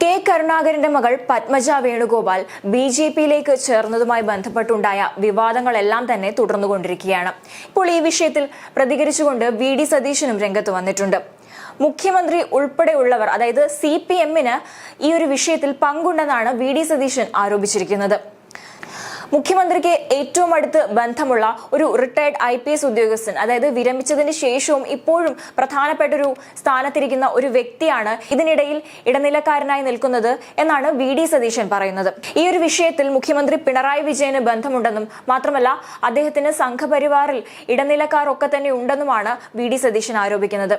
K കരുണാകരന്റെ മകൾ പത്മജ വേണുഗോപാൽ ബിജെപിയിലേക്ക് ചേർന്നതുമായി ബന്ധപ്പെട്ടുണ്ടായ വിവാദങ്ങളെല്ലാം തന്നെ തുടർന്നുകൊണ്ടിരിക്കുകയാണ്. ഇപ്പോൾ ഈ വിഷയത്തിൽ പ്രതികരിച്ചുകൊണ്ട് വി.ഡി. സതീശനും രംഗത്ത് വന്നിട്ടുണ്ട്. മുഖ്യമന്ത്രി ഉൾപ്പെടെയുള്ളവർ, അതായത് CPM-ന് ഈ ഒരു വിഷയത്തിൽ പങ്കുണ്ടെന്നാണ് വി.ഡി. സതീശൻ ആരോപിച്ചിരിക്കുന്നത്. മുഖ്യമന്ത്രിക്ക് ഏറ്റവും അടുത്ത് ബന്ധമുള്ള ഒരു റിട്ടയർഡ് IPS ഉദ്യോഗസ്ഥൻ, അതായത് വിരമിച്ചതിന് ശേഷവും ഇപ്പോഴും പ്രധാനപ്പെട്ട ഒരു സ്ഥാനത്തിരിക്കുന്ന ഒരു വ്യക്തിയാണ് ഇതിനിടയിൽ ഇടനിലക്കാരനായി നിൽക്കുന്നത് എന്നാണ് വി.ഡി. സതീശൻ പറയുന്നത്. ഈ ഒരു വിഷയത്തിൽ മുഖ്യമന്ത്രി പിണറായി വിജയന് ബന്ധമുണ്ടെന്നും മാത്രമല്ല അദ്ദേഹത്തിന് സംഘപരിവാറിൽ ഇടനിലക്കാർ ഒക്കെ തന്നെ ഉണ്ടെന്നുമാണ് വി.ഡി. സതീശൻ ആരോപിക്കുന്നത്.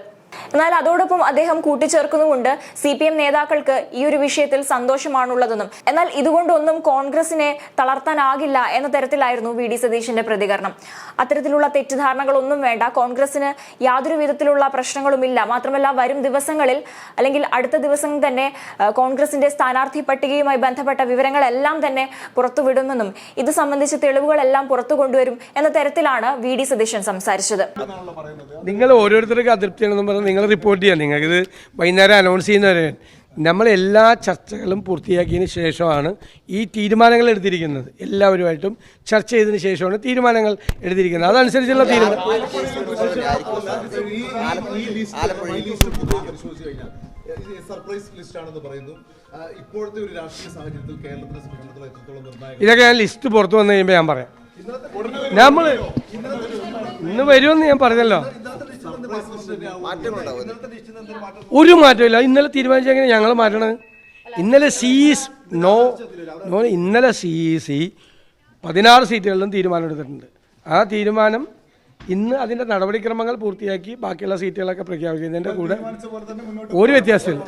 എന്നാൽ അതോടൊപ്പം അദ്ദേഹം കൂട്ടിച്ചേർക്കുന്നുമുണ്ട് CPM നേതാക്കൾക്ക് ഈ ഒരു വിഷയത്തിൽ സന്തോഷമാണുള്ളതെന്നും. എന്നാൽ ഇതുകൊണ്ടൊന്നും കോൺഗ്രസിനെ തളർത്താനാകില്ല എന്ന തരത്തിലായിരുന്നു വി.ഡി. സതീശന്റെ പ്രതികരണം. അത്തരത്തിലുള്ള തെറ്റിദ്ധാരണകളൊന്നും വേണ്ട, കോൺഗ്രസിന് യാതൊരു വിധത്തിലുള്ള പ്രശ്നങ്ങളുമില്ല. മാത്രമല്ല വരും ദിവസങ്ങളിൽ അല്ലെങ്കിൽ അടുത്ത ദിവസം തന്നെ കോൺഗ്രസിന്റെ സ്ഥാനാർത്ഥി പട്ടികയുമായി ബന്ധപ്പെട്ട വിവരങ്ങളെല്ലാം തന്നെ പുറത്തുവിടുമെന്നും ഇത് സംബന്ധിച്ച തെളിവുകളെല്ലാം പുറത്തു കൊണ്ടുവരും എന്ന തരത്തിലാണ് വി.ഡി. സതീശൻ സംസാരിച്ചത്. നിങ്ങൾ ഓരോരുത്തർക്ക് അതൃപ്തിയാണെന്നും പറഞ്ഞ് നിങ്ങൾ റിപ്പോർട്ട് ചെയ്യാം. നിങ്ങൾക്കിത് വൈകുന്നേരം അനൗൺസ് ചെയ്യുന്നവരെ നമ്മൾ എല്ലാ ചർച്ചകളും പൂർത്തിയാക്കിയതിന് ശേഷമാണ് ഈ തീരുമാനങ്ങൾ എടുത്തിരിക്കുന്നത്. എല്ലാവരുമായിട്ടും ചർച്ച ചെയ്തതിന് ശേഷമാണ് തീരുമാനങ്ങൾ എടുത്തിരിക്കുന്നത്. അതനുസരിച്ചുള്ള തീരുമാനം ഇതൊക്കെ ഞാൻ ലിസ്റ്റ് പുറത്തു വന്നു കഴിയുമ്പോൾ ഞാൻ പറയാം. നമ്മൾ ഇന്ന് വരുമെന്ന് ഞാൻ പറഞ്ഞല്ലോ. ഒരു മാറ്റമില്ല. ഇന്നലെ തീരുമാനിച്ചെങ്ങനെ ഞങ്ങൾ മാറ്റണത്? ഇന്നലെ ഇന്നലെ CEC 16 സീറ്റുകളിലും തീരുമാനം എടുത്തിട്ടുണ്ട്. ആ തീരുമാനം ഇന്ന് അതിൻ്റെ നടപടിക്രമങ്ങൾ പൂർത്തിയാക്കി ബാക്കിയുള്ള സീറ്റുകളൊക്കെ പ്രഖ്യാപിക്കുന്നതിൻ്റെ കൂടെ ഒരു വ്യത്യാസമില്ല.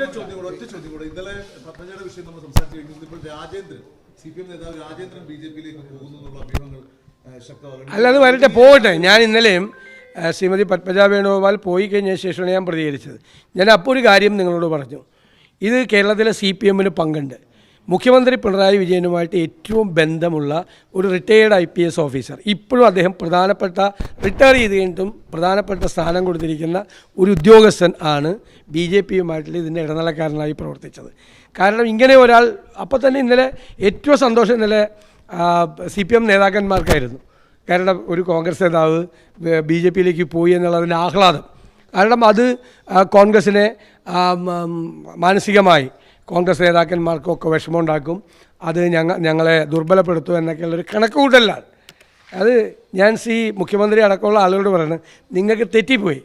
അല്ല, അത് വരട്ടെ, പോകട്ടെ. ഞാൻ ഇന്നലെയും ശ്രീമതി പത്മജ വേണുഗോപാൽ പോയി കഴിഞ്ഞ ശേഷമാണ് ഞാൻ പ്രതികരിച്ചത്. ഞാൻ അപ്പോൾ ഒരു കാര്യം നിങ്ങളോട് പറഞ്ഞു. ഇത് കേരളത്തിലെ CPM-ന് പങ്കുണ്ട്. മുഖ്യമന്ത്രി പിണറായി വിജയനുമായിട്ട് ഏറ്റവും ബന്ധമുള്ള ഒരു റിട്ടയേർഡ് IPS ഓഫീസർ, ഇപ്പോഴും അദ്ദേഹം റിട്ടയർ ചെയ്ത് കഴിഞ്ഞിട്ടും പ്രധാനപ്പെട്ട സ്ഥാനം കൊടുത്തിരിക്കുന്ന ഒരു ഉദ്യോഗസ്ഥൻ ആണ് BJP-യുമായിട്ടുള്ള ഇതിൻ്റെ ഇടനിലക്കാരനായി പ്രവർത്തിച്ചത്. കാരണം ഇങ്ങനെ ഒരാൾ അപ്പോൾ തന്നെ ഇന്നലെ ഏറ്റവും സന്തോഷം ഇന്നലെ CPM നേതാക്കന്മാർക്കായിരുന്നു. കാരണം ഒരു കോൺഗ്രസ് നേതാവ് BJP-യിലേക്ക് പോയി എന്നുള്ളതിൻ്റെ ആഹ്ലാദം. കാരണം അത് കോൺഗ്രസിനെ മാനസികമായി കോൺഗ്രസ് നേതാക്കന്മാർക്കൊക്കെ വിഷമമുണ്ടാക്കും, അത് ഞങ്ങളെ ദുർബലപ്പെടുത്തും എന്നൊക്കെയുള്ളൊരു കണക്കുകൂട്ടലാണ്. അത് ഞാൻ മുഖ്യമന്ത്രി അടക്കമുള്ള ആളുകളോട് പറയുന്നത്, നിങ്ങൾക്ക് തെറ്റിപ്പോയി.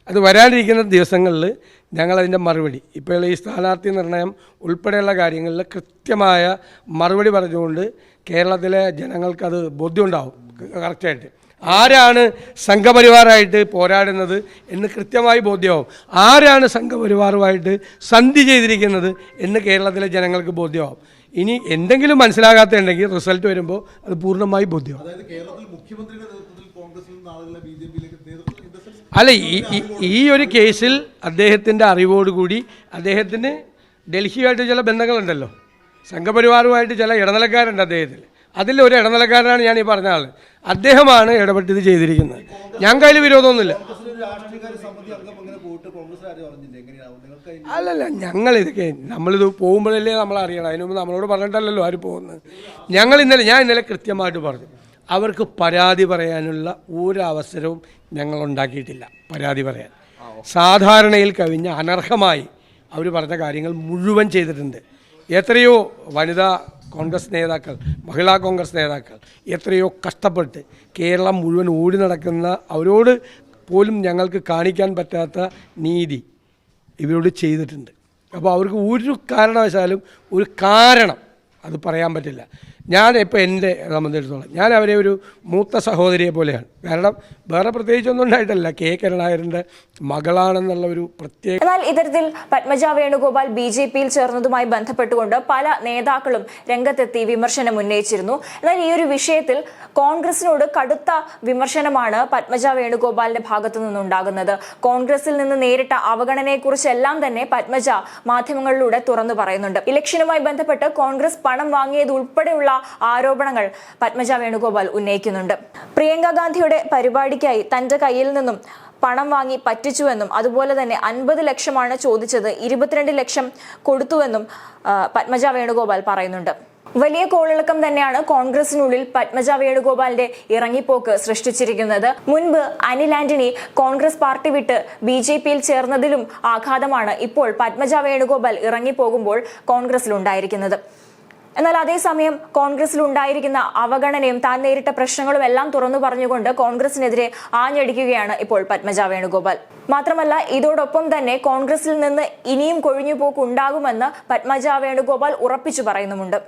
അത് വരാനിരിക്കുന്ന ദിവസങ്ങളിൽ ഞങ്ങളതിൻ്റെ മറുപടി, ഇപ്പോൾ ഈ സ്ഥാനാർത്ഥി നിർണയം ഉൾപ്പെടെയുള്ള കാര്യങ്ങളിൽ കൃത്യമായ മറുപടി പറഞ്ഞുകൊണ്ട് കേരളത്തിലെ ജനങ്ങൾക്കത് ബോധ്യമുണ്ടാവും. കറക്റ്റായിട്ട് ആരാണ് സംഘപരിവാറായിട്ട് പോരാടുന്നത് എന്ന് കൃത്യമായി ബോധ്യമാവും. ആരാണ് സംഘപരിവാറുമായിട്ട് സന്ധി ചെയ്തിരിക്കുന്നത് എന്ന് കേരളത്തിലെ ജനങ്ങൾക്ക് ബോധ്യമാവും. ഇനി എന്തെങ്കിലും മനസ്സിലാകാത്തുണ്ടെങ്കിൽ റിസൾട്ട് വരുമ്പോൾ അത് പൂർണ്ണമായി ബോധ്യമാവും. അല്ല, ഈ ഒരു കേസിൽ അദ്ദേഹത്തിൻ്റെ അറിവോടുകൂടി അദ്ദേഹത്തിന് ഡൽഹിയുമായിട്ട് ചില ബന്ധങ്ങളുണ്ടല്ലോ, സംഘപരിവാറുമായിട്ട് ചില ഇടനിലക്കാരുണ്ട് അദ്ദേഹത്തിൽ. അതിലൊരു ഇടനിലക്കാരനാണ് ഞാൻ ഈ പറഞ്ഞ ആൾ. അദ്ദേഹമാണ് ഇടപെട്ട് ഇത് ചെയ്തിരിക്കുന്നത്. ഞങ്ങൾക്ക് അതിൽ വിരോധമൊന്നുമില്ല. അല്ലല്ല, നമ്മളിത് പോകുമ്പോഴല്ലേ നമ്മൾ അറിയണം. അതിന് മുമ്പ് നമ്മളോട് പറഞ്ഞിട്ടല്ലല്ലോ ആര് പോകുന്നത്. ഞാൻ ഇന്നലെ കൃത്യമായിട്ട് പറഞ്ഞു, അവർക്ക് പരാതി പറയാനുള്ള ഒരവസരവും ഞങ്ങൾ ഉണ്ടാക്കിയിട്ടില്ല. പരാതി പറയാൻ സാധാരണയിൽ കവിഞ്ഞ അനർഹമായി അവർ പറഞ്ഞ കാര്യങ്ങൾ മുഴുവൻ ചെയ്തിട്ടുണ്ട്. എത്രയോ വനിതാ കോൺഗ്രസ് നേതാക്കൾ, മഹിളാ കോൺഗ്രസ് നേതാക്കൾ എത്രയോ കഷ്ടപ്പെട്ട് കേരളം മുഴുവൻ ഓടി നടക്കുന്ന അവരോട് പോലും ഞങ്ങൾക്ക് കാണിക്കാൻ പറ്റാത്ത നീതി ഇവരോട് ചെയ്തിട്ടുണ്ട്. അപ്പോൾ അവർക്ക് ഒരു കാരണവശാലും ഒരു കാരണം അത് പറയാൻ പറ്റില്ല. ഇപ്പോൾ എൻ്റെ സംബന്ധിച്ചിടത്തോളം ഞാൻ അവരെ ഒരു മൂത്ത സഹോദരിയെ പോലെയാണ്. കാരണം വേറെ പ്രത്യേകിച്ചൊന്നും ഉണ്ടായിട്ടല്ല, കെ കരുണാകരൻ്റെ മകളാണെന്നുള്ള ഒരു പ്രത്യേക. എന്നാൽ ഇത്തരത്തിൽ പത്മജ വേണുഗോപാൽ BJP-യിൽ ചേർന്നതുമായി ബന്ധപ്പെട്ടുകൊണ്ട് പല നേതാക്കളും രംഗത്തെത്തി വിമർശനം ഉന്നയിച്ചിരുന്നു. എന്നാൽ ഈ ഒരു വിഷയത്തിൽ കോൺഗ്രസിനോട് കടുത്ത വിമർശനമാണ് പത്മജ വേണുഗോപാലിന്റെ ഭാഗത്തു നിന്നുണ്ടാകുന്നത്. കോൺഗ്രസിൽ നിന്ന് നേരിട്ട അവഗണനയെക്കുറിച്ചെല്ലാം തന്നെ പത്മജ മാധ്യമങ്ങളിലൂടെ തുറന്നു പറയുന്നുണ്ട്. ഇലക്ഷനുമായി ബന്ധപ്പെട്ട് കോൺഗ്രസ് പണം വാങ്ങിയത് ഉൾപ്പെടെയുള്ള ആരോപണങ്ങൾ പത്മജ വേണുഗോപാൽ ഉന്നയിക്കുന്നുണ്ട്. പ്രിയങ്ക ഗാന്ധിയുടെ പരിപാടിക്കായി തന്റെ കയ്യിൽ നിന്നും പണം വാങ്ങി പറ്റിച്ചുവെന്നും അതുപോലെ തന്നെ 50 ലക്ഷമാണ് ചോദിച്ചത്, 22 ലക്ഷം കൊടുത്തുവെന്നും പത്മജ വേണുഗോപാൽ പറയുന്നുണ്ട്. വലിയ കോളിളക്കം തന്നെയാണ് കോൺഗ്രസിനുള്ളിൽ പത്മജ വേണുഗോപാലിന്റെ ഇറങ്ങിപ്പോക്ക് സൃഷ്ടിച്ചിരിക്കുന്നത്. മുൻപ് അനിൽ ആന്റണി കോൺഗ്രസ് പാർട്ടി വിട്ട് BJPയിൽ ചേർന്നതിലും ആഘാതമാണ് ഇപ്പോൾ പത്മജ വേണുഗോപാൽ ഇറങ്ങിപ്പോകുമ്പോൾ കോൺഗ്രസിലുണ്ടായിരിക്കുന്നത്. എന്നാൽ അതേസമയം കോൺഗ്രസിലുണ്ടായിരിക്കുന്ന അവഗണനയും താൻ നേരിട്ട പ്രശ്നങ്ങളും എല്ലാം തുറന്നു പറഞ്ഞുകൊണ്ട് കോൺഗ്രസിനെതിരെ ആഞ്ഞടിക്കുകയാണ് ഇപ്പോൾ പത്മജ വേണുഗോപാൽ. മാത്രമല്ല, ഇതോടൊപ്പം തന്നെ കോൺഗ്രസിൽ നിന്ന് ഇനിയും കൊഴിഞ്ഞുപോക്ക് ഉണ്ടാകുമെന്ന് പത്മജ വേണുഗോപാൽ ഉറപ്പിച്ചു പറയുന്നുമുണ്ട്.